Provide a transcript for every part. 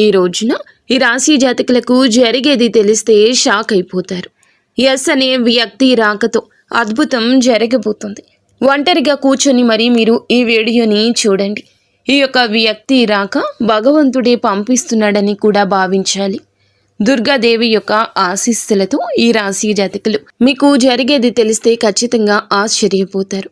ఈ రోజున ఈ రాశి జాతకులకు జరిగేది తెలిస్తే షాక్ అయిపోతారు. ఎస్ అనే వ్యక్తి రాకతో అద్భుతం జరగబోతుంది. ఒంటరిగా కూర్చొని మరి మీరు ఈ వీడియోని చూడండి. ఈ యొక్క వ్యక్తి రాక భగవంతుడే పంపిస్తున్నాడని కూడా భావించాలి. దుర్గాదేవి యొక్క ఆశీస్సులతో ఈ రాశి జాతకులు మీకు జరిగేది తెలిస్తే ఖచ్చితంగా ఆశ్చర్యపోతారు.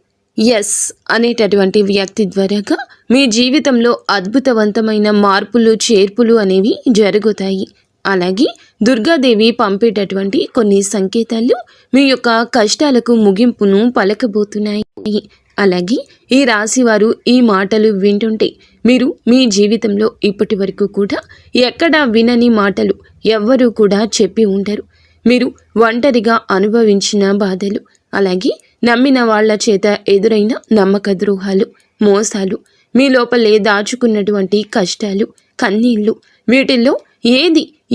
ఎస్ అనేటటువంటి వ్యక్తి ద్వారాగా మీ జీవితంలో అద్భుతవంతమైన మార్పులు చేర్పులు అనేవి జరుగుతాయి. అలాగే దుర్గాదేవి పంపేటటువంటి కొన్ని సంకేతాలు మీ యొక్క కష్టాలకు ముగింపును పలకబోతున్నాయి. అలాగే ఈ రాశి వారు ఈ మాటలు వింటుంటే మీరు మీ జీవితంలో ఇప్పటి వరకు కూడా ఎక్కడా వినని మాటలు ఎవ్వరూ కూడా చెప్పి ఉండరు. మీరు ఒంటరిగా అనుభవించిన బాధలు, అలాగే నమ్మిన వాళ్ల చేత ఎదురైన నమ్మక ద్రోహాలు, మోసాలు, మీ లోపలే దాచుకున్నటువంటి కష్టాలు, కన్నీళ్లు, వీటిల్లో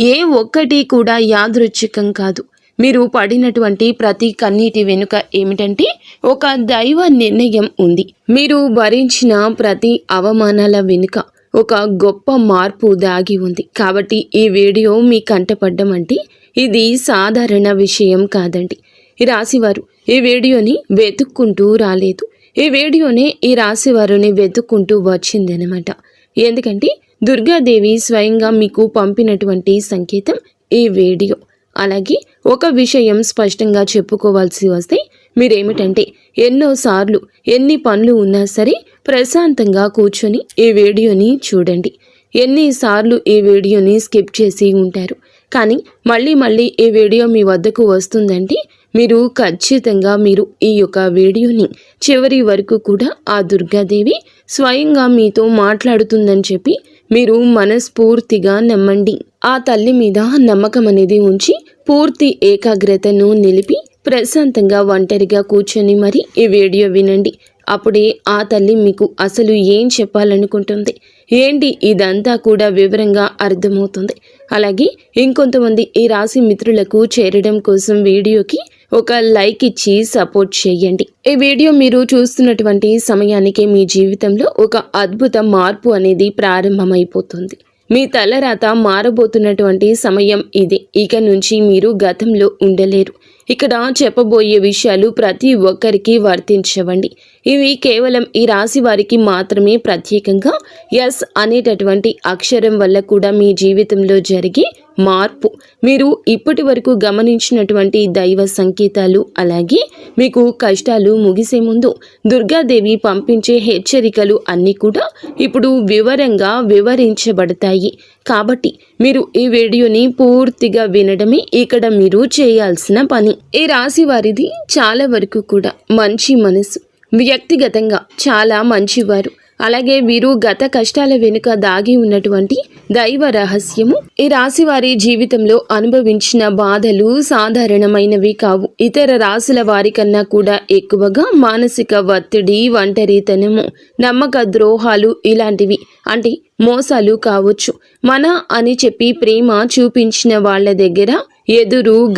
ఏ ఒక్కటి కూడా యాదృచ్ఛికం కాదు. మీరు పడినటువంటి ప్రతి కన్నీటి వెనుక ఏమిటంటే ఒక దైవ నిర్ణయం ఉంది. మీరు భరించిన ప్రతి అవమానాల వెనుక ఒక గొప్ప మార్పు దాగి ఉంది. కాబట్టి ఈ వీడియో మీ కంటపడ్డం అంటే ఇది సాధారణ విషయం కాదండి. ఈ రాశివారు ఈ వీడియోని వెతుక్కుంటూ రాలేదు. ఈ వీడియోనే ఈ రాశివారుని వెతుక్కుంటూ వచ్చిందనమాట. ఎందుకంటే దుర్గాదేవి స్వయంగా మీకు పంపినటువంటి సంకేతం ఈ వీడియో. అలాగే ఒక విషయం స్పష్టంగా చెప్పుకోవాల్సి వస్తే మీరేమిటంటే ఎన్నోసార్లు ఎన్ని పనులు ఉన్నా సరే ప్రశాంతంగా కూర్చొని ఈ వీడియోని చూడండి. ఎన్నిసార్లు ఈ వీడియోని స్కిప్ చేసి ఉంటారు. కానీ మళ్ళీ ఈ వీడియో మీ వద్దకు వస్తుందంటే మీరు ఖచ్చితంగా ఈ యొక్క వీడియోని చివరి వరకు కూడా ఆ దుర్గాదేవి స్వయంగా మీతో మాట్లాడుతుందని చెప్పి మీరు మనస్ఫూర్తిగా నమ్మండి. ఆ తల్లి మీద నమ్మకం అనేది ఉంచి పూర్తి ఏకాగ్రతను నిలిపి ప్రశాంతంగా ఒంటరిగా కూర్చొని మరి ఈ వీడియో వినండి. అప్పుడే ఆ తల్లి మీకు అసలు ఏం చెప్పాలనుకుంటుంది ఏంటి ఇదంతా కూడా వివరంగా అర్థమవుతుంది. అలాగే ఇంకొంతమంది ఈ రాశి మిత్రులకు చేరడం కోసం వీడియోకి ఒక లైక్ ఇచ్చి సపోర్ట్ చేయండి. ఈ వీడియో మీరు చూస్తున్నటువంటి సమయానికి మీ జీవితంలో ఒక అద్భుత మార్పు అనేది ప్రారంభమైపోతుంది. మీ తలరాత మారబోతున్నటువంటి సమయం ఇది. ఇక నుంచి మీరు గతంలో ఉండలేరు. ఇక్కడ చెప్పబోయే విషయాలు ప్రతి ఒక్కరికి వర్తించవండి. ఇవి కేవలం ఈ రాశి వారికి మాత్రమే ప్రత్యేకంగా ఎస్ అనేటటువంటి అక్షరం వల్ల కూడా మీ జీవితంలో జరిగే మార్పు, మీరు ఇప్పటి వరకు గమనించినటువంటి దైవ సంకేతాలు, అలాగే మీకు కష్టాలు ముగిసే ముందు దుర్గాదేవి పంపించే హెచ్చరికలు అన్నీ కూడా ఇప్పుడు వివరంగా వివరించబడతాయి. కాబట్టి మీరు ఈ వీడియోని పూర్తిగా వినడమే ఇక్కడ మీరు చేయాల్సిన పని. ఈ రాశి వారిది చాలా వరకు కూడా మంచి మనసు, వ్యక్తిగతంగా చాలా మంచివారు. అలాగే వీరు గత కష్టాల వెనుక దాగి ఉన్నటువంటి దైవ రహస్యము. ఈ రాశి వారి జీవితంలో అనుభవించిన బాధలు సాధారణమైనవి కావు. ఇతర రాశుల వారి కన్నా కూడా ఎక్కువగా మానసిక ఒత్తిడి, ఒంటరితనము, నమ్మక ద్రోహాలు ఇలాంటివి అంటే మోసాలు కావచ్చు. మన అని చెప్పి ప్రేమ చూపించిన వాళ్ళ దగ్గర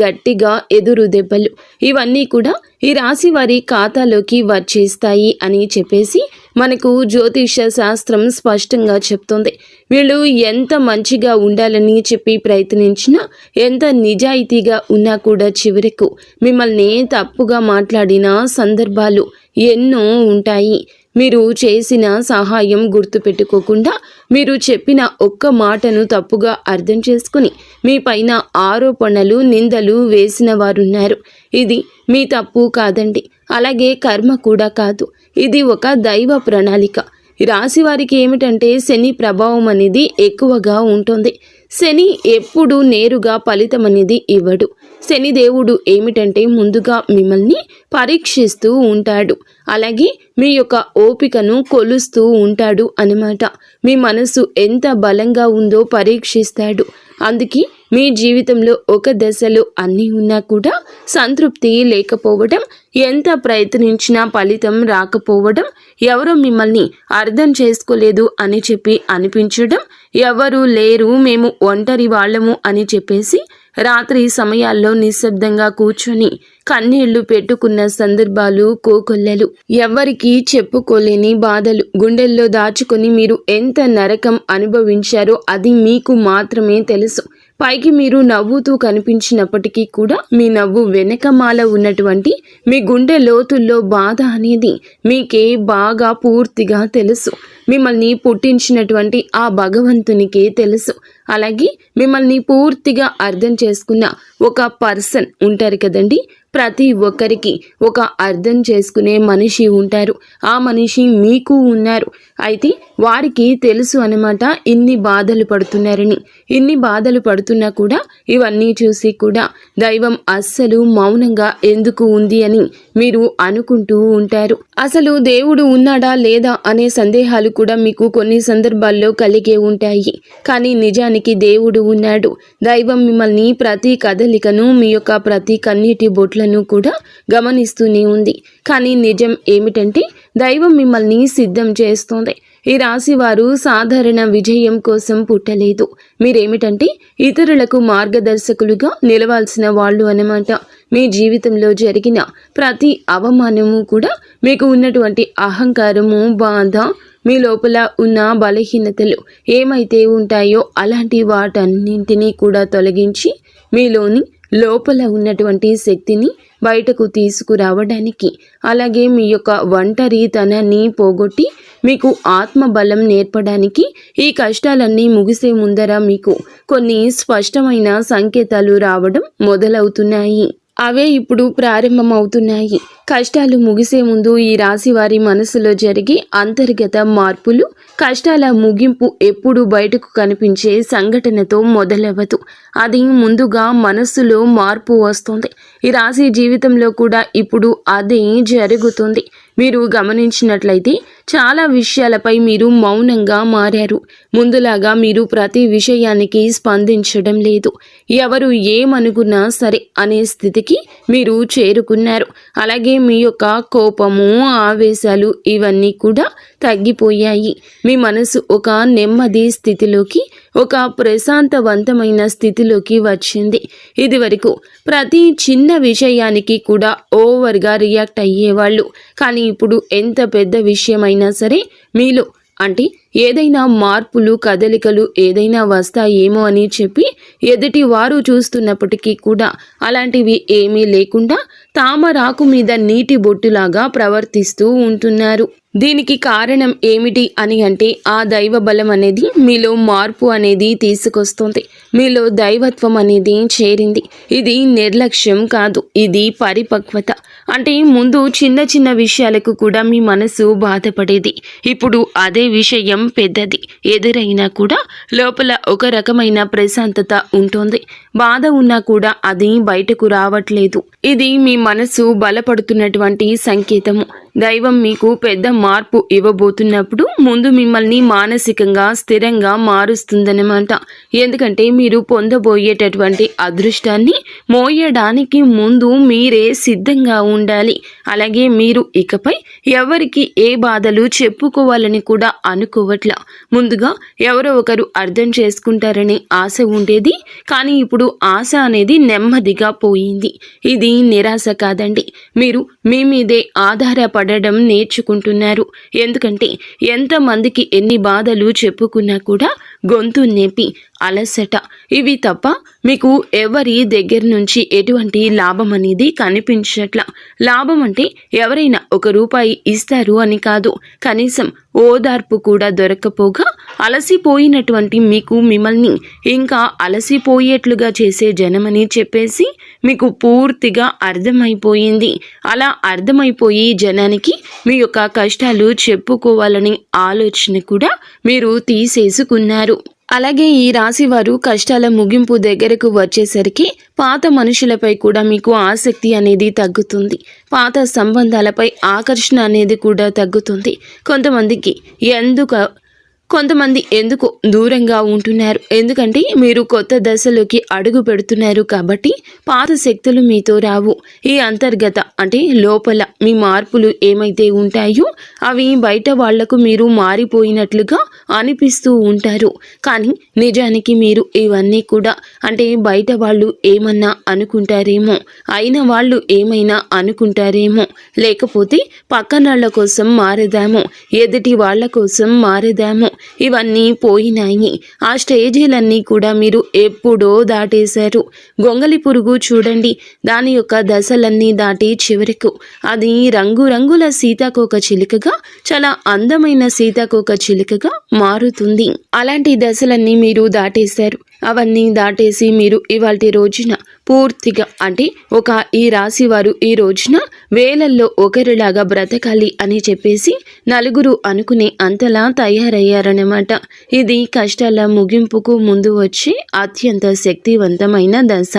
గట్టిగా ఎదురు దెబ్బలు, ఇవన్నీ కూడా ఈ రాశి వారి ఖాతాలోకి వచ్చేస్తాయి అని చెప్పేసి మనకు జ్యోతిష శాస్త్రం స్పష్టంగా చెప్తుంది. వీళ్ళు ఎంత మంచిగా ఉండాలని చెప్పి ప్రయత్నించినా, ఎంత నిజాయితీగా ఉన్నా కూడా చివరకు మిమ్మల్ని తప్పుగా మాట్లాడిన సందర్భాలు ఎన్నో ఉంటాయి. మీరు చేసిన సహాయం గుర్తుపెట్టుకోకుండా మీరు చెప్పిన ఒక్క మాటను తప్పుగా అర్థం చేసుకుని మీ పైన ఆరోపణలు, నిందలు వేసిన వారున్నారు. ఇది మీ తప్పు కాదండి. అలాగే కర్మ కూడా కాదు. ఇది ఒక దైవ ప్రణాళిక. రాశి వారికి ఏమిటంటే శని ప్రభావం అనేది ఎక్కువగా ఉంటుంది. శని ఎప్పుడు నేరుగా ఫలితం అనేది ఇవ్వడు. శని దేవుడు ఏమిటంటే ముందుగా మిమ్మల్ని పరీక్షిస్తూ ఉంటాడు. అలాగే మీ యొక్క ఓపికను కొలుస్తూ ఉంటాడు అన్నమాట. మీ మనసు ఎంత బలంగా ఉందో పరీక్షిస్తాడు. అందుకే మీ జీవితంలో ఒక దశలో అన్నీ ఉన్నా కూడా సంతృప్తి లేకపోవడం, ఎంత ప్రయత్నించినా ఫలితం రాకపోవడం, ఎవరో మిమ్మల్ని అర్థం చేసుకోలేదు అని చెప్పి అనిపించడం, ఎవరు లేరు మేము ఒంటరి వాళ్ళము అని చెప్పేసి రాత్రి సమయాల్లో నిశ్శబ్దంగా కూర్చొని కన్నీళ్లు పెట్టుకున్న సందర్భాలు కోకొల్లలు. ఎవ్వరికీ చెప్పుకోలేని బాధలు గుండెల్లో దాచుకొని మీరు ఎంత నరకం అనుభవించారో అది మీకు మాత్రమే తెలుసు. పైకి మీరు నవ్వుతూ కనిపించినప్పటికీ కూడా మీ నవ్వు వెనకమాల ఉన్నటువంటి మీ గుండె లోతుల్లో బాధ అనేది మీకే బాగా పూర్తిగా తెలుసు. మిమ్మల్ని పుట్టించినటువంటి ఆ భగవంతునికే తెలుసు. అలాగే మిమ్మల్ని పూర్తిగా అర్థం చేసుకున్న ఒక పర్సన్ ఉంటారు కదండి. ప్రతి ఒక్కరికి ఒక అర్థం చేసుకునే మనిషి ఉంటారు. ఆ మనిషి మీకు ఉన్నారు. అయితే వారికి తెలుసు అన్నమాట ఇన్ని బాధలు పడుతున్నారని. ఇన్ని బాధలు పడుతున్నా కూడా ఇవన్నీ చూసి కూడా దైవం అస్సలు మౌనంగా ఎందుకు ఉంది అని మీరు అనుకుంటూ ఉంటారు. అసలు దేవుడు ఉన్నాడా లేదా అనే సందేహాలు కూడా మీకు కొన్ని సందర్భాల్లో కలిగే ఉంటాయి. కానీ నిజానికి దేవుడు ఉన్నాడు. దైవం మిమ్మల్ని ప్రతి కదలికను, మీ యొక్క ప్రతి కన్నీటి బొట్లను కూడా గమనిస్తూనే ఉంది. కానీ నిజం ఏమిటంటే దైవం మిమ్మల్ని సిద్ధం చేస్తోంది. ఈ రాశి వారు సాధారణ విజయం కోసం పుట్టలేదు. మీరేమిటంటే ఇతరులకు మార్గదర్శకులుగా నిలవాల్సిన వాళ్ళు అన్నమాట. మీ జీవితంలో జరిగిన ప్రతి అవమానము కూడా మీకు ఉన్నటువంటి అహంకారము, బాధ, మీ లోపల ఉన్న బలహీనతలు ఏమైతే ఉంటాయో అలాంటి వాటన్నింటినీ కూడా తొలగించి మీలోని లోపల ఉన్నటువంటి శక్తిని బయటకు తీసుకురావడానికి, అలాగే మీ యొక్క ఒంటరితనాన్ని పోగొట్టి మీకు ఆత్మబలం నేర్పడానికి ఈ కష్టాలన్నీ ముగిసే ముందర మీకు కొన్ని స్పష్టమైన సంకేతాలు రావడం మొదలవుతున్నాయి. అవే ఇప్పుడు ప్రారంభమవుతున్నాయి. కష్టాలు ముగిసే ముందు ఈ రాశి వారి మనసులో జరిగే అంతర్గత మార్పులు, కష్టాల ముగింపు ఎప్పుడు బయటకు కనిపించే సంఘటనతో మొదలవ్వదు. అది ముందుగా మనస్సులో మార్పు వస్తుంది. ఈ రాశి జీవితంలో కూడా ఇప్పుడు అదే జరుగుతుంది. మీరు గమనించినట్లయితే చాలా విషయాలపై మీరు మౌనంగా మారారు. ముందులాగా మీరు ప్రతి విషయానికి స్పందించడం లేదు. ఎవరు ఏమనుకున్నా సరే అనే స్థితికి మీరు చేరుకున్నారు. అలాగే మీ యొక్క కోపము, ఆవేశాలు ఇవన్నీ కూడా తగ్గిపోయాయి. మీ మనసు ఒక నెమ్మది స్థితిలోకి, ఒక ప్రశాంతవంతమైన స్థితిలోకి వచ్చింది. ఇది వరకు ప్రతి చిన్న విషయానికి కూడా ఓవర్గా రియాక్ట్ అయ్యేవాళ్ళు. కానీ ఇప్పుడు ఎంత పెద్ద విషయమైనా సరే మీలో అంటే ఏదైనా మార్పులు, కదలికలు ఏదైనా వస్తాయేమో అని చెప్పి ఎదుటి వారు చూస్తున్నప్పటికీ కూడా అలాంటివి ఏమీ లేకుండా తామరాకు మీద నీటి బొట్టులాగా ప్రవర్తిస్తూ ఉంటున్నారు. దీనికి కారణం ఏమిటి అని అంటే ఆ దైవ బలం అనేది మీలో మార్పు అనేది తీసుకొస్తుంది. మీలో దైవత్వం అనేది చేరింది. ఇది నిర్లక్ష్యం కాదు, ఇది పరిపక్వత. అంటే ముందు చిన్న చిన్న విషయాలకు కూడా మీ మనసు బాధపడేది. ఇప్పుడు అదే విషయం పెద్దది ఎదురైనా కూడా లోపల ఒక రకమైన ప్రశాంతత ఉంటుంది. బాధ ఉన్నా కూడా అది బయటకు రావట్లేదు. ఇది మీ మనసు బలపడుతున్నటువంటి సంకేతము. దైవం మీకు పెద్ద మార్పు ఇవ్వబోతున్నప్పుడు ముందు మిమ్మల్ని మానసికంగా స్థిరంగా మారుస్తుందన్నమాట. ఎందుకంటే మీరు పొందబోయేటటువంటి అదృష్టాన్ని మోయడానికి ముందు మీరే సిద్ధంగా ఉండాలి. అలాగే మీరు ఇకపై ఎవరికి ఏ బాధలు చెప్పుకోవాలని కూడా అనుకోవట్లా. ముందుగా ఎవరో ఒకరు అర్థం చేసుకుంటారని ఆశ ఉండేది. కానీ ఇప్పుడు ఆశ అనేది నెమ్మదిగా పోయింది. ఇది నిరాశ కాదండి. మీరు మీ మీదే ఆధారపడడం నేర్చుకుంటున్నారు. ఎందుకంటే ఎంతమందికి ఎన్ని బాధలు చెప్పుకున్నా కూడా గొంతు నొప్పి, అలసట ఇవి తప్ప మీకు ఎవరి దగ్గర నుంచి ఎటువంటి లాభం అనేది కనిపించట్లా. లాభం అంటే ఎవరైనా ₹1 ఇస్తారు అని కాదు, కనీసం ఓదార్పు కూడా దొరకపోగా అలసిపోయినటువంటి మీకు మిమ్మల్ని ఇంకా అలసిపోయేట్లుగా చేసే జనమని చెప్పేసి మీకు పూర్తిగా అర్థమైపోయింది. అలా అర్థమైపోయి జనానికి మీ యొక్క కష్టాలు చెప్పుకోవాలని ఆలోచన కూడా మీరు తీసేసుకున్నారు. అలాగే ఈ రాశి వారు కష్టాల ముగింపు దగ్గరకు వచ్చేసరికి పాత మనుషులపై కూడా మీకు ఆసక్తి అనేది తగ్గుతుంది. పాత సంబంధాలపై ఆకర్షణ అనేది కూడా తగ్గుతుంది. కొంతమందికి కొంతమంది ఎందుకు దూరంగా ఉంటున్నారు, ఎందుకంటే మీరు కొత్త దశలోకి అడుగు పెడుతున్నారు కాబట్టి పాత శక్తులు మీతో రావు. ఈ అంతర్గత అంటే లోపల మీ మార్పులు ఏమైతే ఉంటాయో అవి బయట వాళ్లకు మీరు మారిపోయినట్లుగా అనిపిస్తూ ఉంటారు. కానీ నిజానికి మీరు ఇవన్నీ కూడా అంటే బయట వాళ్ళు ఏమన్నా అనుకుంటారేమో, అయిన వాళ్ళు ఏమైనా అనుకుంటారేమో, లేకపోతే పక్కనాళ్ల కోసం మారదాము, ఎదుటి వాళ్ళ కోసం మారదాము, ఇవన్నీ పోయినాయి. ఆ స్టేజీలన్నీ కూడా మీరు ఎప్పుడో దాటేశారు. గొంగలి పురుగు చూడండి, దాని యొక్క దశలన్నీ దాటి చివరకు అది రంగురంగుల సీతాకోక చిలుకగా, చాలా అందమైన సీతాకోక చిలుకగా మారుతుంది. అలాంటి దశలన్నీ మీరు దాటేశారు. అవన్నీ దాటేసి మీరు ఇవాల్టి రోజున పూర్తిగా అంటే ఒక ఈ రాశి వారు ఈ రోజున వేలల్లో ఒకరిలాగా బ్రతకాలి అని చెప్పేసి నలుగురు అనుకునే అంతలా తయారయ్యారన్నమాట. ఇది కష్టాల ముగింపుకు ముందు వచ్చే అత్యంత శక్తివంతమైన దశ.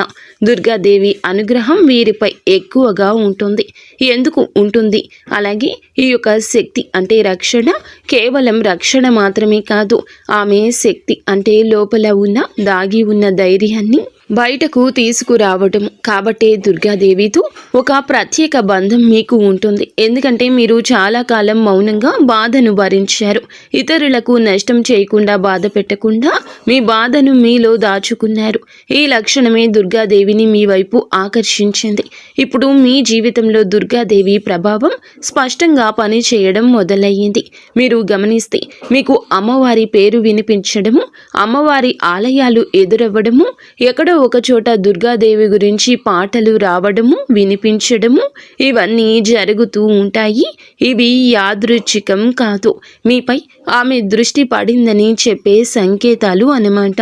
దుర్గాదేవి అనుగ్రహం వీరిపై ఎక్కువగా ఉంటుంది. ఎందుకు ఉంటుంది? అలాగే ఈ యొక్క శక్తి అంటే రక్షణ కేవలం రక్షణ మాత్రమే కాదు, ఆమె శక్తి అంటే లోపల ఉన్న దాగి ఉన్న ధైర్యాన్ని బయటకు తీసుకురావటం. కాబట్టే దుర్గాదేవితో ఒక ప్రత్యేక బంధం మీకు ఉంటుంది. ఎందుకంటే మీరు చాలా కాలం మౌనంగా బాధను భరించారు. ఇతరులకు నష్టం చేయకుండా బాధ పెట్టకుండా మీ బాధను మీలో దాచుకున్నారు. ఈ లక్షణమే దుర్గాదేవిని మీ వైపు ఆకర్షించింది. ఇప్పుడు మీ జీవితంలో దుర్గాదేవి ప్రభావం స్పష్టంగా పనిచేయడం మొదలయ్యింది. మీరు గమనిస్తే మీకు అమ్మవారి పేరు వినిపించడము, అమ్మవారి ఆలయాలు ఎదురవ్వడము, ఎక్కడో ఒక చోట దుర్గాదేవి గురించి పాటలు రావడము, వినిపించడము, ఇవన్నీ జరుగుతూ ఉంటాయి. ఇవి యాదృచ్ఛికం కాదు, మీపై ఆమె దృష్టి పడిందని చెప్పే సంకేతాలు అన్నమాట.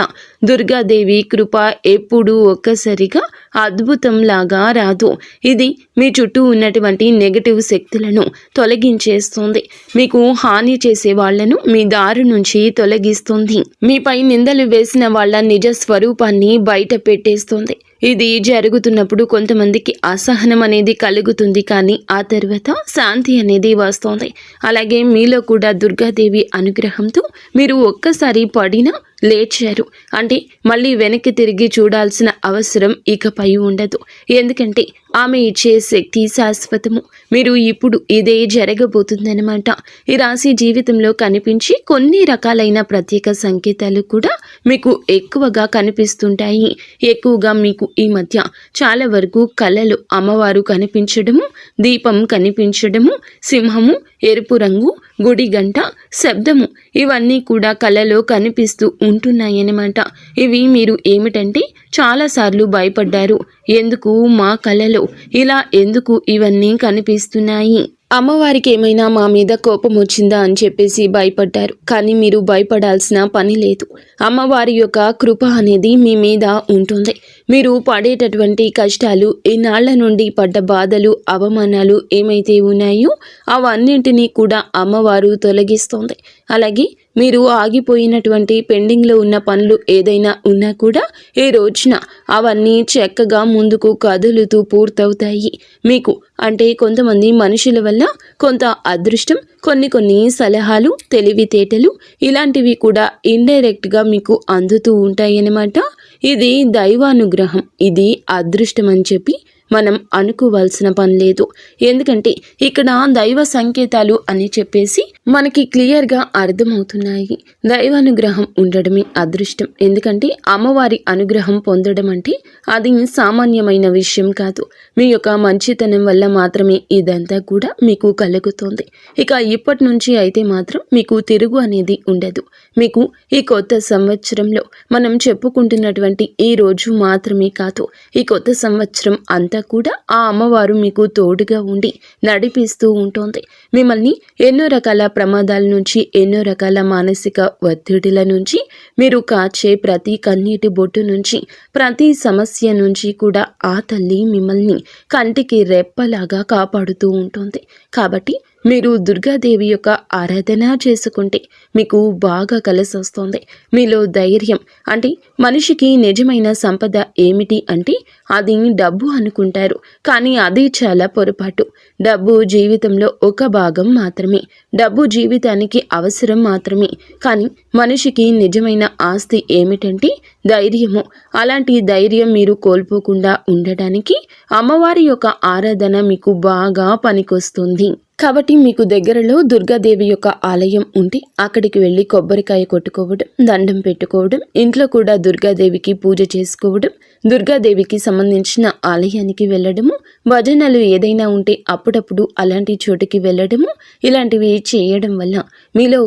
దుర్గాదేవి కృప ఎప్పుడూ ఒక్కసారిగా అద్భుతంలాగా రాదు. ఇది మీ చుట్టూ ఉన్నటువంటి నెగటివ్ శక్తులను తొలగించేస్తుంది. మీకు హాని చేసే వాళ్లను మీ దారి నుంచి తొలగిస్తుంది. మీపై నిందలు వేసిన వాళ్ళ నిజ స్వరూపాన్ని బయట పెట్టేస్తుంది. ఇది జరుగుతున్నప్పుడు కొంతమందికి అసహనం అనేది కలుగుతుంది, కానీ ఆ తర్వాత శాంతి అనేది వస్తుంది. అలాగే మీలో కూడా దుర్గాదేవి అనుగ్రహంతో మీరు ఒక్కసారి పడినా లేచారు అంటే మళ్ళీ వెనక్కి తిరిగి చూడాల్సిన అవసరం ఇకపై ఉండదు. ఎందుకంటే ఆమె ఇచ్చే శక్తి శాశ్వతము. మీరు ఇప్పుడు ఇదే జరగబోతుందన్నమాట. ఈ రాశి జీవితంలో కనిపించి కొన్ని రకాలైన ప్రత్యేక సంకేతాలు కూడా మీకు ఎక్కువగా కనిపిస్తుంటాయి. ఎక్కువగా మీకు ఈ మధ్య చాలా వరకు కళలు అమ్మవారు కనిపించడము, దీపం కనిపించడము, సింహము, ఎరుపు రంగు, గుడి గంట, శబ్దము, ఇవన్నీ కూడా కళలో కనిపిస్తూ ఉంటున్నాయన్నమాట. ఇవి మీరు ఏమిటంటే చాలాసార్లు భయపడ్డారు. ఎందుకు మా కళలో ఇలా ఎందుకు ఇవన్నీ కనిపిస్తున్నాయి, అమ్మవారికి ఏమైనా మా మీద కోపం వచ్చిందా అని చెప్పేసి భయపడ్డారు. కానీ మీరు భయపడాల్సిన పని లేదు. అమ్మవారి యొక్క కృప అనేది మీ మీద ఉంటుంది. మీరు పడేటటువంటి కష్టాలు, ఈనాళ్ల నుండి పడ్డ బాధలు, అవమానాలు ఏమైతే ఉన్నాయో అవన్నింటినీ కూడా అమ్మవారు తొలగిస్తుంది. అలాగే మీరు ఆగిపోయినటువంటి పెండింగ్లో ఉన్న పనులు ఏదైనా ఉన్నా కూడా ఈ రోజున అవన్నీ చక్కగా ముందుకు కదులుతూ పూర్తవుతాయి. మీకు అంటే కొంతమంది మనుషుల వల్ల కొంత అదృష్టం, కొన్ని సలహాలు, తెలివితేటలు ఇలాంటివి కూడా ఇండైరెక్ట్గా మీకు అందుతూ ఉంటాయన్నమాట. ఇది దైవానుగ్రహం, ఇది అదృష్టం అని చెప్పి మనం అనుకోవాల్సిన పని లేదు. ఎందుకంటే ఇక్కడ దైవ సంకేతాలు అని చెప్పేసి మనకి క్లియర్గా అర్థమవుతున్నాయి. దైవానుగ్రహం ఉండడమే అదృష్టం. ఎందుకంటే అమ్మవారి అనుగ్రహం పొందడం అంటే అది సామాన్యమైన విషయం కాదు. మీ యొక్క మంచితనం వల్ల మాత్రమే ఇదంతా కూడా మీకు కలుగుతుంది. ఇక ఇప్పటి నుంచి అయితే మాత్రం మీకు తిరుగు అనేది ఉండదు. మీకు ఈ కొత్త సంవత్సరంలో మనం చెప్పుకుంటున్నటువంటి ఈ రోజు మాత్రమే కాదు, ఈ కొత్త సంవత్సరం అంతా కూడా ఆ అమ్మవారు మీకు తోడుగా ఉండి నడిపిస్తూ ఉంటుంది. మిమ్మల్ని ఎన్నో రకాల ప్రమాదాల నుంచి, ఎన్నో రకాల మానసిక ఒత్తిడిల నుంచి, మీరు కాచే ప్రతి కన్నీటి బొట్టు నుంచి, ప్రతి సమస్య నుంచి కూడా ఆ తల్లి మిమ్మల్ని కంటికి రెప్పలాగా కాపాడుతూ ఉంటుంది. కాబట్టి మీరు దుర్గాదేవి యొక్క ఆరాధన చేసుకుంటే మీకు బాగా కలిసి వస్తుంది. మీలో ధైర్యం అంటే మనిషికి నిజమైన సంపద ఏమిటి అంటే అది డబ్బు అనుకుంటారు, కానీ అది చాలా పొరపాటు. డబ్బు జీవితంలో ఒక భాగం మాత్రమే, డబ్బు జీవితానికి అవసరం మాత్రమే. కానీ మనిషికి నిజమైన ఆస్తి ఏమిటంటే ధైర్యము. అలాంటి ధైర్యం మీరు కోల్పోకుండా ఉండడానికి అమ్మవారి యొక్క ఆరాధన మీకు బాగా పనికొస్తుంది. కాబట్టి మీకు దగ్గరలో దుర్గాదేవి యొక్క ఆలయం ఉంటే అక్కడికి వెళ్ళి కొబ్బరికాయ కొట్టుకోవడం, దండం పెట్టుకోవడం, ఇంట్లో కూడా దుర్గాదేవికి పూజ చేసుకోవడం, దుర్గాదేవికి సంబంధించిన ఆలయానికి వెళ్ళడము, భజనలు ఏదైనా ఉంటే అప్పుడప్పుడు అలాంటి చోటుకి వెళ్ళడము, ఇలాంటివి చేయడం వల్ల మీలో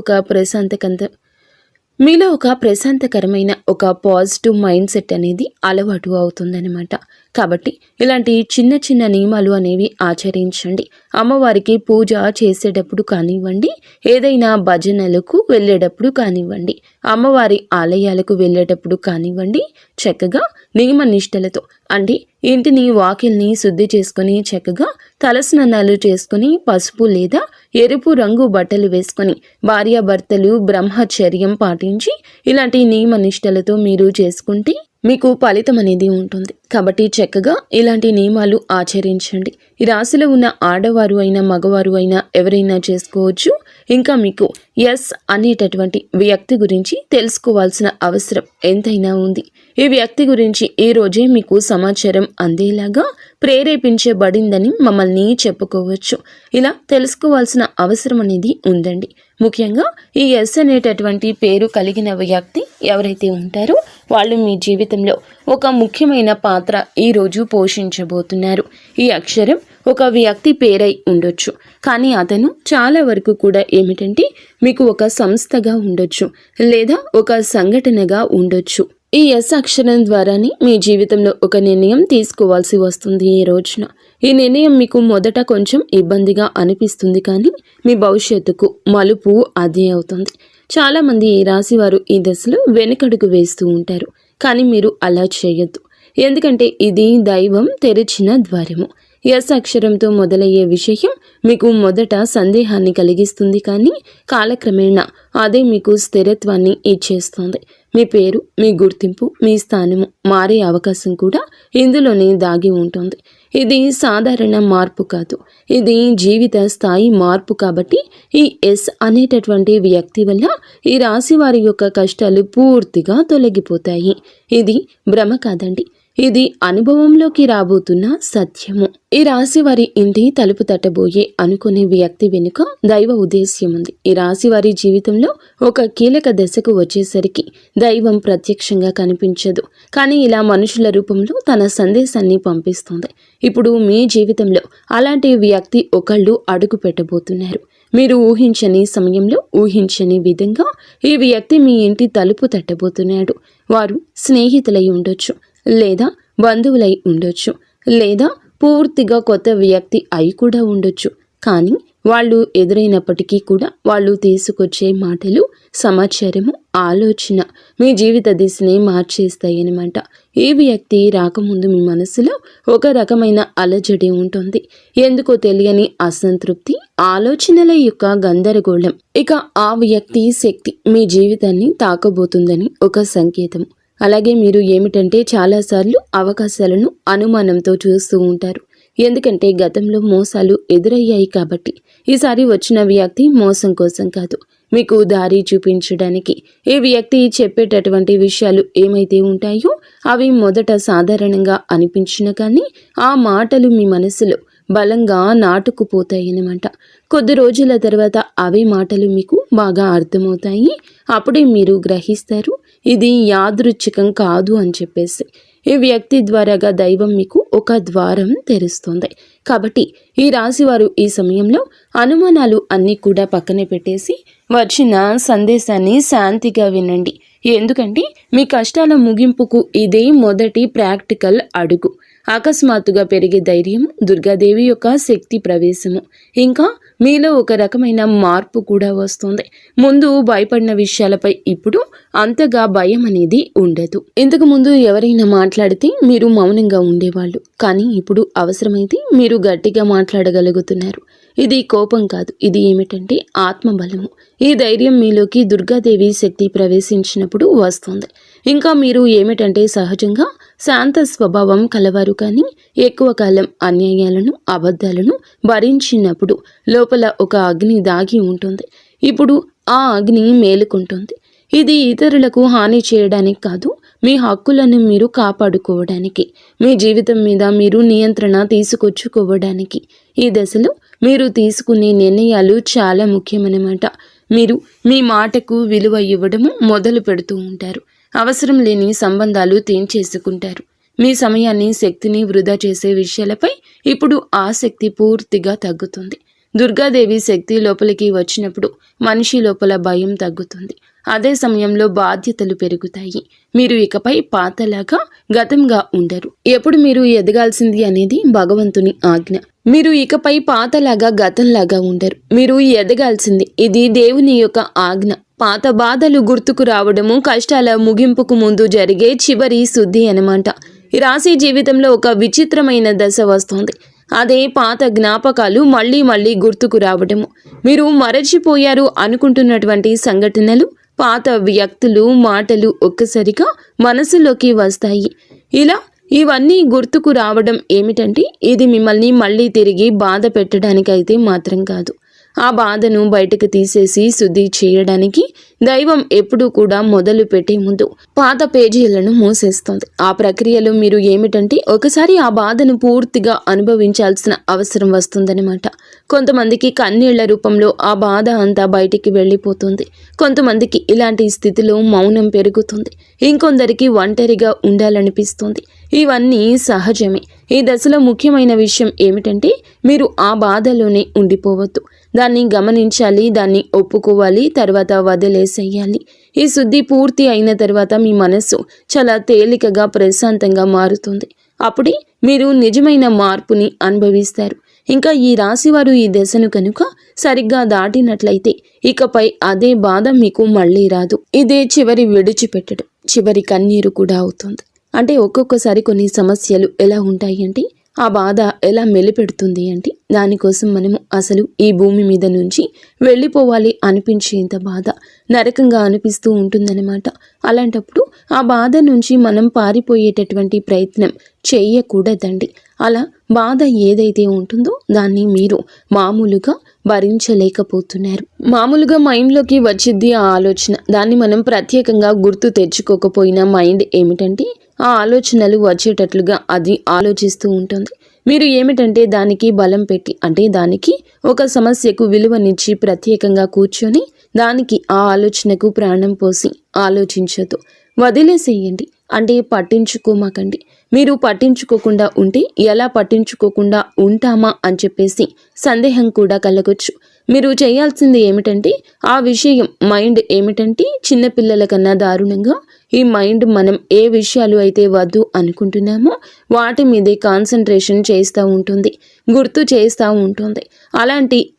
ఒక ప్రశాంతకరమైన ఒక పాజిటివ్ మైండ్ సెట్ అనేది అలవాటు అవుతుందన్నమాట. కాబట్టి ఇలాంటి చిన్న చిన్న నియమాలు అనేవి ఆచరించండి. అమ్మవారికి పూజ చేసేటప్పుడు కానివ్వండి, ఏదైనా భజనలకు వెళ్ళేటప్పుడు కానివ్వండి, అమ్మవారి ఆలయాలకు వెళ్ళేటప్పుడు కానివ్వండి, చక్కగా నియమ నిష్టలతో అంటే ఇంటిని వాకిల్ని శుద్ధి చేసుకొని చక్కగా తలస్నానాలు చేసుకుని పసుపు లేదా ఎరుపు రంగు బట్టలు వేసుకొని భార్యాభర్తలు బ్రహ్మచర్యం పాటించి ఇలాంటి నియమ నిష్టలతో మీరు చేసుకుంటే మీకు ఫలితం అనేది ఉంటుంది. కాబట్టి చక్కగా ఇలాంటి నియమాలు ఆచరించండి. ఈ రాశిలో ఉన్న ఆడవారు అయినా మగవారు అయినా ఎవరైనా చేసుకోవచ్చు. ఇంకా మీకు ఎస్ అనేటటువంటి వ్యక్తి గురించి తెలుసుకోవాల్సిన అవసరం ఎంతైనా ఉంది. ఈ వ్యక్తి గురించి ఈ రోజే మీకు సమాచారం అందేలాగా ప్రేరేపించబడిందని మమ్మల్ని చెప్పుకోవచ్చు. ఇలా తెలుసుకోవాల్సిన అవసరం అనేది ఉందండి. ముఖ్యంగా ఈ ఎస్ అనేటటువంటి పేరు కలిగిన వ్యక్తి ఎవరైతే ఉంటారో వాళ్ళు మీ జీవితంలో ఒక ముఖ్యమైన పాత్ర ఈరోజు పోషించబోతున్నారు. ఈ అక్షరం ఒక వ్యక్తి పేరై ఉండొచ్చు, కానీ అతను చాలా వరకు కూడా ఏమిటంటే మీకు ఒక సంస్థగా ఉండొచ్చు లేదా ఒక సంఘటనగా ఉండొచ్చు. ఈ ఎస్ అక్షరం ద్వారానే మీ జీవితంలో ఒక నిర్ణయం తీసుకోవాల్సి వస్తుంది. ఈ రోజున ఈ నిర్ణయం మీకు మొదట కొంచెం ఇబ్బందిగా అనిపిస్తుంది, కానీ మీ భవిష్యత్తుకు మలుపు అదే అవుతుంది. చాలామంది ఈ రాశి వారు ఈ దశలో వెనుకడుగు వేస్తూ ఉంటారు, కానీ మీరు అలా చేయొద్దు. ఎందుకంటే ఇది దైవం తెరిచిన ద్వారము. ఎస్ అక్షరంతో మొదలయ్యే విషయం మీకు మొదట సందేహాన్ని కలిగిస్తుంది, కానీ కాలక్రమేణా అదే మీకు స్థిరత్వాన్ని ఇచ్చేస్తుంది. మీ పేరు, మీ గుర్తింపు, మీ స్థానము మారే అవకాశం కూడా ఇందులోనే దాగి ఉంటుంది. ఇది సాధారణ మార్పు కాదు, ఇది జీవిత స్థాయి మార్పు. కాబట్టి ఈ ఎస్ అనేటటువంటి వ్యక్తి వల్ల ఈ రాశి వారి యొక్క కష్టాలు పూర్తిగా తొలగిపోతాయి. ఇది భ్రమ కాదండి, ఇది అనుభవంలోకి రాబోతున్న సత్యము. ఈ రాశి వారి ఇంటి తలుపు తట్టబోయే అనుకునే వ్యక్తి వెనుక దైవ ఉద్దేశ్యం ఉంది. ఈ రాశి వారి జీవితంలో ఒక కీలక దశకు వచ్చేసరికి దైవం ప్రత్యక్షంగా కనిపించదు, కానీ ఇలా మనుషుల రూపంలో తన సందేశాన్ని పంపిస్తుంది. ఇప్పుడు మీ జీవితంలో అలాంటి వ్యక్తి ఒకళ్ళు అడుగు పెట్టబోతున్నారు. మీరు ఊహించని సమయంలో ఊహించని విధంగా ఈ వ్యక్తి మీ ఇంటి తలుపు తట్టబోతున్నాడు. వారు స్నేహితులై ఉండొచ్చు, లేదా బంధువులై ఉండొచ్చు, లేదా పూర్తిగా కొత్త వ్యక్తి అయి కూడా ఉండొచ్చు. కానీ వాళ్ళు ఎదురైనప్పటికీ కూడా వాళ్ళు తీసుకొచ్చే మాటలు, సమాచారము, ఆలోచన మీ జీవిత దిశని మార్చేస్తాయి అన్నమాట. ఈ వ్యక్తి రాకముందు మీ మనసులో ఒక రకమైన అలజడి ఉంటుంది. ఎందుకో తెలియని అసంతృప్తి, ఆలోచనల యొక్క గందరగోళం. ఇక ఆ వ్యక్తి శక్తి మీ జీవితాన్ని తాకబోతుందని ఒక సంకేతం. అలాగే మీరు ఏమిటంటే చాలాసార్లు అవకాశాలను అనుమానంతో చూస్తూ ఉంటారు. ఎందుకంటే గతంలో మోసాలు ఎదురయ్యాయి కాబట్టి. ఈసారి వచ్చిన వ్యక్తి మోసం కోసం కాదు, మీకు దారి చూపించడానికి. ఈ వ్యక్తి చెప్పేటటువంటి విషయాలు ఏమైతే ఉంటాయో అవి మొదట సాధారణంగా అనిపించిన కానీ ఆ మాటలు మీ మనసులో బలంగా నాటుకుపోతాయన్నమాట. కొద్ది రోజుల తర్వాత అవే మాటలు మీకు బాగా అర్థమవుతాయి. అప్పుడే మీరు గ్రహిస్తారు ఇది యాదృచ్ఛికం కాదు అని చెప్పేసి. ఈ వ్యక్తి ద్వారాగా దైవం మీకు ఒక ద్వారం తెరుస్తుంది. కాబట్టి ఈ రాశివారు ఈ సమయంలో అనుమానాలు అన్నీ కూడా పక్కనే పెట్టేసి వచ్చిన సందేశాన్ని శాంతిగా వినండి. ఎందుకంటే మీ కష్టాల ముగింపుకు ఇదే మొదటి ప్రాక్టికల్ అడుగు. అకస్మాత్తుగా పెరిగే ధైర్యం, దుర్గాదేవి యొక్క శక్తి ప్రవేశము, ఇంకా మీలో ఒక రకమైన మార్పు కూడా వస్తుంది. ముందు భయపడిన విషయాలపై ఇప్పుడు అంతగా భయం అనేది ఉండదు. ఇంతకు ముందు ఎవరైనా మాట్లాడితే మీరు మౌనంగా ఉండేవాళ్ళు, కానీ ఇప్పుడు అవసరమైతే మీరు గట్టిగా మాట్లాడగలుగుతున్నారు. ఇది కోపం కాదు, ఇది ఏమిటంటే ఆత్మబలము. ఈ ధైర్యం మీలోకి దుర్గాదేవి శక్తి ప్రవేశించినప్పుడు వస్తుంది. ఇంకా మీరు ఏమిటంటే సహజంగా శాంత స్వభావం కలవారు, కానీ ఎక్కువ కాలం అన్యాయాలను అబద్ధాలను భరించినప్పుడు లోపల ఒక అగ్ని దాగి ఉంటుంది. ఇప్పుడు ఆ అగ్ని మేలుకుంటుంది. ఇది ఇతరులకు హాని చేయడానికి కాదు, మీ హక్కులను మీరు కాపాడుకోవడానికి, మీ జీవితం మీద మీరు నియంత్రణ తీసుకొచ్చుకోవడానికి. ఈ దశలో మీరు తీసుకునే నిర్ణయాలు చాలా ముఖ్యమన్నమాట. మీరు మీ మాటకు విలువ ఇవ్వడము మొదలు పెడుతూ ఉంటారు. అవసరం లేని సంబంధాలు తెంచేసుకుంటారు. మీ సమయాన్ని శక్తిని వృధా చేసే విషయాలపై ఇప్పుడు ఆసక్తి పూర్తిగా తగ్గుతుంది. దుర్గాదేవి శక్తి లోపలికి వచ్చినప్పుడు మనిషి లోపల భయం తగ్గుతుంది. అదే సమయంలో బాధ్యతలు పెరుగుతాయి. మీరు ఇకపై పాతలాగా గతంగా ఉండరు. ఎప్పుడు మీరు ఎదగాల్సింది అనేది భగవంతుని ఆజ్ఞ. మీరు ఇకపై పాతలాగా గతంలాగా ఉండరు. మీరు ఎదగాల్సింది, ఇది దేవుని యొక్క ఆజ్ఞ. పాత బాధలు గుర్తుకు రావడము కష్టాల ముగింపుకు ముందు జరిగే చివరి శుద్ధి అన్నమాట. ఈ రాశి జీవితంలో ఒక విచిత్రమైన దశ వస్తుంది. అదే పాత జ్ఞాపకాలు మళ్ళీ మళ్ళీ గుర్తుకు రావడము. మీరు మరచిపోయారు అనుకుంటున్నటువంటి సంఘటనలు, పాత వ్యక్తులు, మాటలు ఒక్కసారిగా మనసులోకి వస్తాయి. ఇలా ఇవన్నీ గుర్తుకు రావడం ఏమిటంటే ఇది మిమ్మల్ని మళ్ళీ తిరిగి బాధ పెట్టడానికైతే మాత్రం కాదు. ఆ బాధను బయటకు తీసేసి శుద్ధి చేయడానికి దైవం ఎప్పుడూ కూడా మొదలు పెట్టే ముందు పాత పేజీలను మూసేస్తుంది. ఆ ప్రక్రియలో మీరు ఏమిటంటే ఒకసారి ఆ బాధను పూర్తిగా అనుభవించాల్సిన అవసరం వస్తుందన్నమాట. కొంతమందికి కన్నీళ్ల రూపంలో ఆ బాధ అంతా బయటికి వెళ్ళిపోతుంది. కొంతమందికి ఇలాంటి స్థితిలో మౌనం పెరుగుతుంది. ఇంకొందరికి ఒంటరిగా ఉండాలనిపిస్తుంది. ఇవన్నీ సహజమే. ఈ దశలో ముఖ్యమైన విషయం ఏమిటంటే మీరు ఆ బాధలోనే ఉండిపోవద్దు. దాన్ని గమనించాలి, దాన్ని ఒప్పుకోవాలి, తర్వాత వదిలేసేయాలి. ఈ శుద్ధి పూర్తి అయిన తర్వాత మీ మనస్సు చాలా తేలికగా ప్రశాంతంగా మారుతుంది. అప్పుడే మీరు నిజమైన మార్పుని అనుభవిస్తారు. ఇంకా ఈ రాశివారు ఈ దశను కనుక సరిగ్గా దాటినట్లయితే ఇకపై అదే బాధ మీకు మళ్ళీ రాదు. ఇదే చివరి విడిచిపెట్టడం, చివరి కన్నీరు కూడా అవుతుంది. అంటే ఒక్కొక్కసారి కొన్ని సమస్యలు ఎలా ఉంటాయి అంటే ఆ బాధ ఎలా మెలిపెడుతుంది అంటే దానికోసం మనము అసలు ఈ భూమి మీద నుంచి వెళ్ళిపోవాలి అనిపించేంత బాధ నరకంగా అనిపిస్తూ ఉంటుందన్నమాట. అలాంటప్పుడు ఆ బాధ నుంచి మనం పారిపోయేటటువంటి ప్రయత్నం చేయకూడదండి. అలా బాధ ఏదైతే ఉంటుందో దాన్ని మీరు మామూలుగా భరించలేకపోతున్నారు. మామూలుగా మైండ్లోకి వచ్చింది ఆ ఆలోచన. దాన్ని మనం ప్రత్యేకంగా గుర్తు తెచ్చుకోకపోయినా మైండ్ ఏమిటంటే ఆ ఆలోచనలు వచ్చేటట్లుగా అది ఆలోచిస్తూ ఉంటుంది. మీరు ఏమిటంటే దానికి బలం పెట్టి, అంటే దానికి ఒక సమస్యకు విలువనిచ్చి ప్రత్యేకంగా కూర్చొని దానికి ఆ ఆలోచనకు ప్రాణం పోసి ఆలోచించదు, వదిలేసేయండి. అంటే పట్టించుకోమాకండి. మీరు పట్టించుకోకుండా ఉంటే ఎలా పట్టించుకోకుండా ఉంటామా అని చెప్పేసి సందేహం కూడా కలగొచ్చు. మీరు చేయాల్సింది ఏమిటంటే ఆ విషయం మైండ్ ఏమిటంటే చిన్నపిల్లల కన్నా దారుణంగా ఈ మైండ్ మనం ఏ విషయాలు అయితే వద్దు అనుకుంటున్నామో వాటి మీదే కాన్సన్ట్రేషన్ చేస్తూ ఉంటుంది, గుర్తు చేస్తూ ఉంటుంది.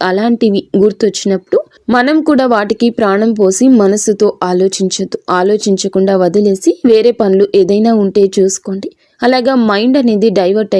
అలాంటివి గుర్తొచ్చినప్పుడు మనం కూడా వాటికి ప్రాణం పోసి మనసుతో ఆలోచించద్దు. ఆలోచించకుండా వదిలేసి వేరే పనులు ఏదైనా ఉంటే చూసుకోండి. అలాగా మైండ్ అనేది డైవర్ట్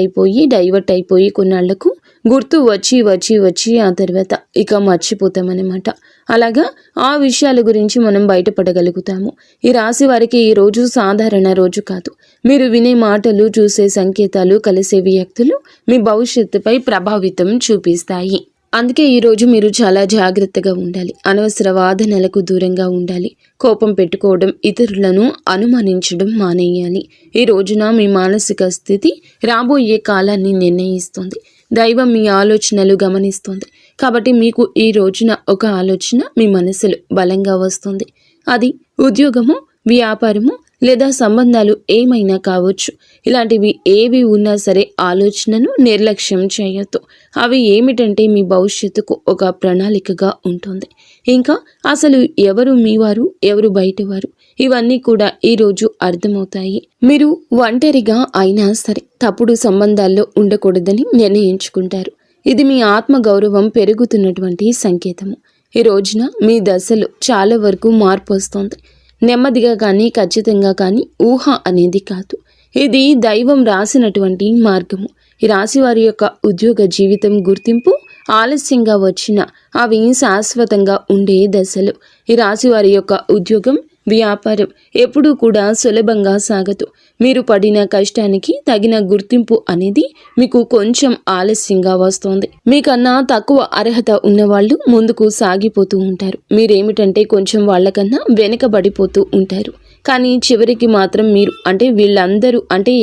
అయిపోయి కొన్నాళ్లకు గుర్తు వచ్చి ఆ తర్వాత ఇక మర్చిపోతామన్నమాట. అలాగా ఆ విషయాల గురించి మనం బయటపడగలుగుతాము. ఈ రాశి వారికి ఈ రోజు సాధారణ రోజు కాదు. మీరు వినే మాటలు, చూసే సంకేతాలు, కలిసే వ్యక్తులు మీ భవిష్యత్తుపై ప్రభావితం చూపిస్తాయి. అందుకే ఈరోజు మీరు చాలా జాగ్రత్తగా ఉండాలి. అనవసర వాదనలకు దూరంగా ఉండాలి. కోపం పెట్టుకోవడం, ఇతరులను అనుమానించడం మానేయాలి. ఈ రోజున మీ మానసిక స్థితి రాబోయే కాలాన్ని నిర్ణయిస్తుంది. దైవం మీ ఆలోచనలు గమనిస్తుంది. కాబట్టి మీకు ఈ రోజున ఒక ఆలోచన మీ మనసులో బలంగా వస్తుంది. అది ఉద్యోగము, వ్యాపారము లేదా సంబంధాలు ఏమైనా కావచ్చు. ఇలాంటివి ఏవి ఉన్నా సరే ఆలోచనను నిర్లక్ష్యం చేయొద్దు. అవి ఏమిటంటే మీ భవిష్యత్తుకు ఒక ప్రణాళికగా ఉంటుంది. ఇంకా అసలు ఎవరు మీవారు, ఎవరు బయటవారు, ఇవన్నీ కూడా ఈరోజు అర్థమవుతాయి. మీరు ఒంటరిగా అయినా సరే తప్పుడు సంబంధాల్లో ఉండకూడదని నిర్ణయించుకుంటారు. ఇది మీ ఆత్మగౌరవం పెరుగుతున్నటువంటి సంకేతము. ఈ రోజున మీ దశలో చాలా వరకు మార్పు వస్తుంది. నెమ్మదిగా కానీ ఖచ్చితంగా కానీ ఊహ అనేది కాదు. ఇది దైవం రాసినటువంటి మార్గము. ఈ రాశి వారి యొక్క ఉద్యోగ జీవితం గుర్తింపు ఆలస్యంగా వచ్చినా అవి శాశ్వతంగా ఉండే దశలు. ఈ రాశి వారి యొక్క ఉద్యోగం, వ్యాపారం ఎప్పుడూ కూడా సులభంగా సాగదు. మీరు పడిన కష్టానికి తగిన గుర్తింపు అనేది మీకు కొంచెం ఆలస్యంగా వస్తుంది. మీకన్నా తక్కువ అర్హత ఉన్నవాళ్ళు ముందుకు సాగిపోతూ ఉంటారు. మీరేమిటంటే కొంచెం వాళ్ళకన్నా వెనుకబడిపోతూ ఉంటారు. కానీ చివరికి మాత్రం మీరు వీళ్ళందరూ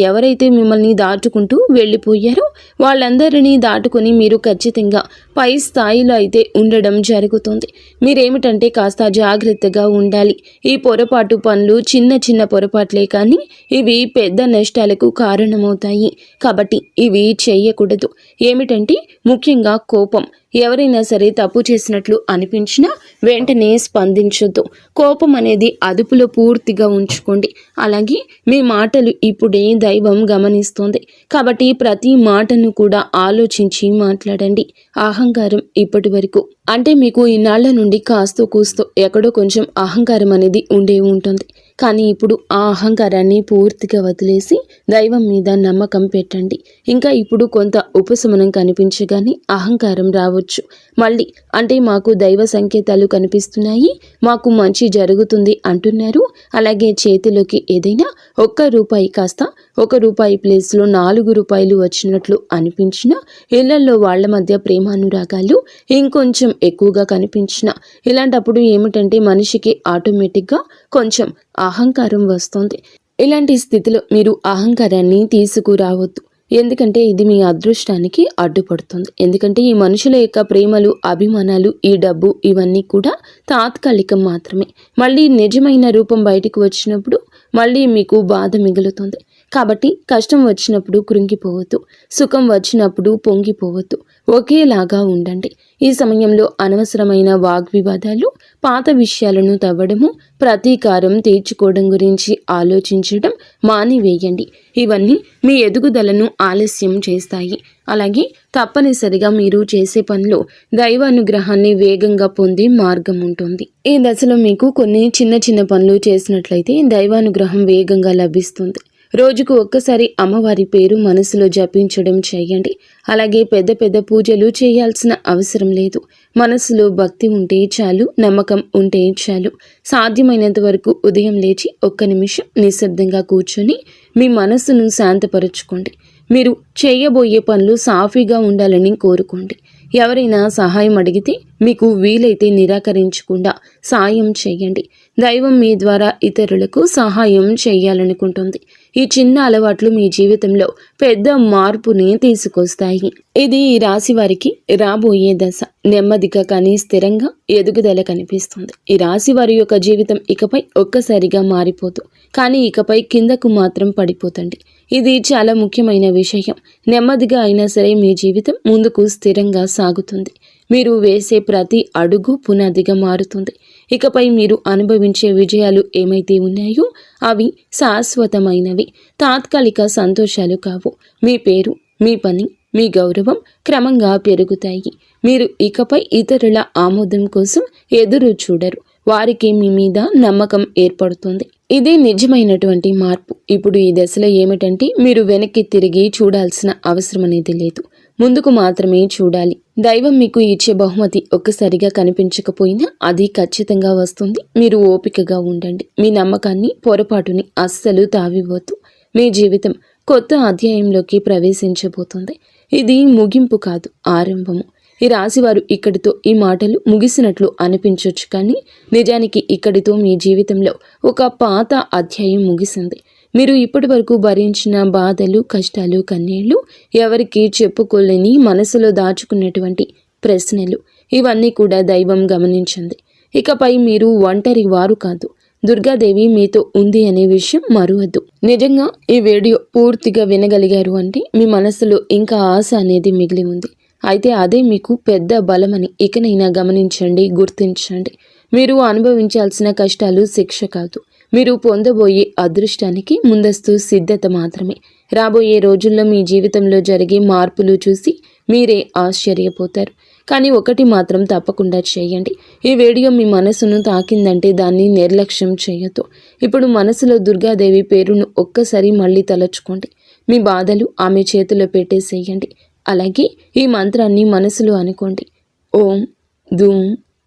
ఎవరైతే మిమ్మల్ని దాటుకుంటూ వెళ్ళిపోయారో వాళ్ళందరినీ దాటుకొని మీరు ఖచ్చితంగా పై స్థాయిలో అయితే ఉండడం జరుగుతుంది. మీరేమిటంటే కాస్త జాగ్రత్తగా ఉండాలి. ఈ పొరపాటు పనులు చిన్న చిన్న పొరపాట్లే కానీ ఇవి పెద్ద నష్టాలకు కారణమవుతాయి. కాబట్టి ఇవి చేయకూడదు. ఏమిటంటే ముఖ్యంగా కోపం. ఎవరైనా సరే తప్పు చేసినట్లు అనిపించినా వెంటనే స్పందించొద్దు. కోపం అనేది అదుపులో పూర్తిగా ఉంచుకోండి. అలాగే మీ మాటలు ఇప్పుడే దైవం గమనిస్తోంది. కాబట్టి ప్రతి మాటను కూడా ఆలోచించి మాట్లాడండి. అహంకారం ఇప్పటి వరకు మీకు ఇన్నాళ్ల నుండి కాస్తో కూస్తో ఎక్కడో కొంచెం అహంకారం అనేది ఉండే ఉంటుంది. కానీ ఇప్పుడు ఆ అహంకారాన్ని పూర్తిగా వదిలేసి దైవం మీద నమ్మకం పెట్టండి. ఇంకా ఇప్పుడు కొంత ఉపశమనం కనిపించగానే అహంకారం రావచ్చు. మళ్ళీ మాకు దైవ సంకేతాలు కనిపిస్తున్నాయి, మాకు మంచి జరుగుతుంది అంటున్నారు. అలాగే చేతిలోకి ఏదైనా ₹1 కాస్త ₹1 ప్లేస్లో ₹4 వచ్చినట్లు అనిపించినా, ఇళ్లలో వాళ్ల మధ్య ప్రేమానురాగాలు ఇంకొంచెం ఎక్కువగా కనిపించిన, ఇలాంటప్పుడు ఏమిటంటే మనిషికి ఆటోమేటిక్గా కొంచెం అహంకారం వస్తుంది. ఇలాంటి స్థితిలో మీరు అహంకారాన్ని తీసుకురావద్దు. ఎందుకంటే ఇది మీ అదృష్టానికి అడ్డుపడుతుంది. ఎందుకంటే ఈ మనుషుల యొక్క ప్రేమలు, అభిమానాలు, ఈ డబ్బు ఇవన్నీ కూడా తాత్కాలికం మాత్రమే. మళ్ళీ నిజమైన రూపం బయటికి వచ్చినప్పుడు మళ్ళీ మీకు బాధ మిగులుతుంది. కాబట్టి కష్టం వచ్చినప్పుడు కృంగిపోవద్దు, సుఖం వచ్చినప్పుడు పొంగిపోవద్దు. ఒకేలాగా ఉండండి. ఈ సమయంలో అనవసరమైన వాగ్వివాదాలు, పాత విషయాలను తవ్వడము, ప్రతీకారం తీర్చుకోవడం గురించి ఆలోచించడం మానివేయండి. ఇవన్నీ మీ ఎదుగుదలను ఆలస్యం చేస్తాయి. అలాగే తప్పనిసరిగా మీరు చేసే పనిలో దైవానుగ్రహాన్ని వేగంగా పొందే మార్గం ఉంటుంది. ఈ దశలో మీకు కొన్ని చిన్న చిన్న పనులు చేసినట్లయితే దైవానుగ్రహం వేగంగా లభిస్తుంది. రోజుకు ఒక్కసారి అమ్మవారి పేరు మనసులో జపించడం చేయండి. అలాగే పెద్ద పెద్ద పూజలు చేయాల్సిన అవసరం లేదు. మనసులో భక్తి ఉంటే చాలు, నమ్మకం ఉంటే చాలు. సాధ్యమైనంత వరకు ఉదయం లేచి 1 నిమిషం నిశ్శబ్దంగా కూర్చొని మీ మనసును శాంతపరచుకోండి. మీరు చేయబోయే పనులు సాఫీగా ఉండాలని కోరుకోండి. ఎవరైనా సహాయం అడిగితే మీకు వీలైతే నిరాకరించకుండా సాయం చేయండి. దైవం మీ ద్వారా ఇతరులకు సహాయం చేయాలనుకుంటుంది. ఈ చిన్న అలవాట్లు మీ జీవితంలో పెద్ద మార్పుని తీసుకొస్తాయి. ఇది ఈ రాశి వారికి రాబోయే దశ. నెమ్మదిగా కానీ స్థిరంగా ఎదుగుదల కనిపిస్తుంది. ఈ రాశి వారి యొక్క జీవితం ఇకపై ఒక్కసారిగా మారిపోదు, కానీ ఇకపై కిందకు మాత్రం పడిపోతండి. ఇది చాలా ముఖ్యమైన విషయం. నెమ్మదిగా అయినా సరే మీ జీవితం ముందుకు స్థిరంగా సాగుతుంది. మీరు వేసే ప్రతి అడుగు పునాదిగా మారుతుంది. ఇకపై మీరు అనుభవించే విజయాలు ఏమైతే ఉన్నాయో అవి శాశ్వతమైనవి, తాత్కాలిక సంతోషాలు కావు. మీ పేరు, మీ పని, మీ గౌరవం క్రమంగా పెరుగుతాయి. మీరు ఇకపై ఇతరుల ఆమోదం కోసం ఎదురు చూడరు. వారికి మీ మీద నమ్మకం ఏర్పడుతుంది. ఇదే నిజమైనటువంటి మార్పు. ఇప్పుడు ఈ దశలో ఏమిటంటే మీరు వెనక్కి తిరిగి చూడాల్సిన అవసరం అనేది లేదు, ముందుకు మాత్రమే చూడాలి. దైవం మీకు ఇచ్చే బహుమతి ఒక్కసారిగా కనిపించకపోయినా అది ఖచ్చితంగా వస్తుంది. మీరు ఓపికగా ఉండండి. మీ నమ్మకాన్ని, పొరపాటుని అస్సలు తావివ్వద్దు. మీ జీవితం కొత్త అధ్యాయంలోకి ప్రవేశించబోతుంది. ఇది ముగింపు కాదు, ఆరంభము. ఈ రాశివారు ఇక్కడితో ఈ మాటలు ముగిసినట్లు అనిపించవచ్చు, కానీ నిజానికి ఇక్కడితో మీ జీవితంలో ఒక పాత అధ్యాయం ముగిసింది. మీరు ఇప్పటి వరకు భరించిన బాధలు, కష్టాలు, కన్నీళ్లు, ఎవరికి చెప్పుకోలేని మనసులో దాచుకున్నటువంటి ప్రశ్నలు, ఇవన్నీ కూడా దైవం గమనించింది. ఇకపై మీరు ఒంటరి వారు కాదు, దుర్గాదేవి మీతో ఉంది అనే విషయం మరువద్దు. నిజంగా ఈ వీడియో పూర్తిగా వినగలిగారు అంటే మీ మనసులో ఇంకా ఆశ అనేది మిగిలి ఉంది. అయితే అదే మీకు పెద్ద బలమని ఇకనైనా గమనించండి, గుర్తించండి. మీరు అనుభవించాల్సిన కష్టాలు శిక్ష కాదు, మీరు పొందబోయే అదృష్టానికి ముందస్తు సిద్ధత మాత్రమే. రాబోయే రోజుల్లో మీ జీవితంలో జరిగే మార్పులు చూసి మీరే ఆశ్చర్యపోతారు. కానీ ఒకటి మాత్రం తప్పకుండా చేయండి. ఈ వీడియో మీ మనసును తాకిందంటే దాన్ని నిర్లక్ష్యం చేయొద్దు. ఇప్పుడు మనసులో దుర్గాదేవి పేరును ఒక్కసారి మళ్ళీ తలచుకోండి. మీ బాధలు ఆమె చేతిలో పెట్టేసేయండి. అలాగే ఈ మంత్రాన్ని మనసులో అనుకోండి. ఓం ధూం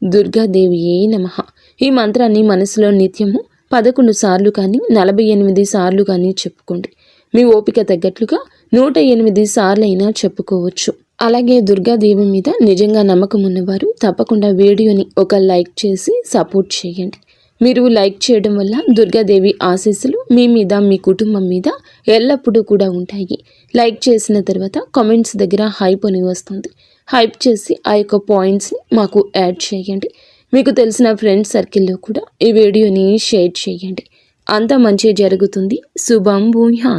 దుర్గాదేవియే నమః. ఈ మంత్రాన్ని మనసులో నిత్యము 11 సార్లు కానీ 48 సార్లు కానీ చెప్పుకోండి. మీ ఓపిక తగ్గట్లుగా 108 సార్లైనా చెప్పుకోవచ్చు. అలాగే దుర్గాదేవి మీద నిజంగా నమ్మకం ఉన్నవారు తప్పకుండా వీడియోని ఒక లైక్ చేసి సపోర్ట్ చేయండి. మీరు లైక్ చేయడం వల్ల దుర్గాదేవి ఆశీస్సులు మీ మీద మీ కుటుంబం మీద ఎల్లప్పుడూ కూడా ఉంటాయి. లైక్ చేసిన తర్వాత కామెంట్స్ దగ్గర హైప్ అని వస్తుంది. హైప్ చేసి ఆ యొక్క పాయింట్స్ని మాకు యాడ్ చేయండి. మీకు తెలిసిన ఫ్రెండ్స్ సర్కిల్లో కూడా ఈ వీడియోని షేర్ చేయండి. అంతా మంచి జరుగుతుంది. శుభం భూయాత్.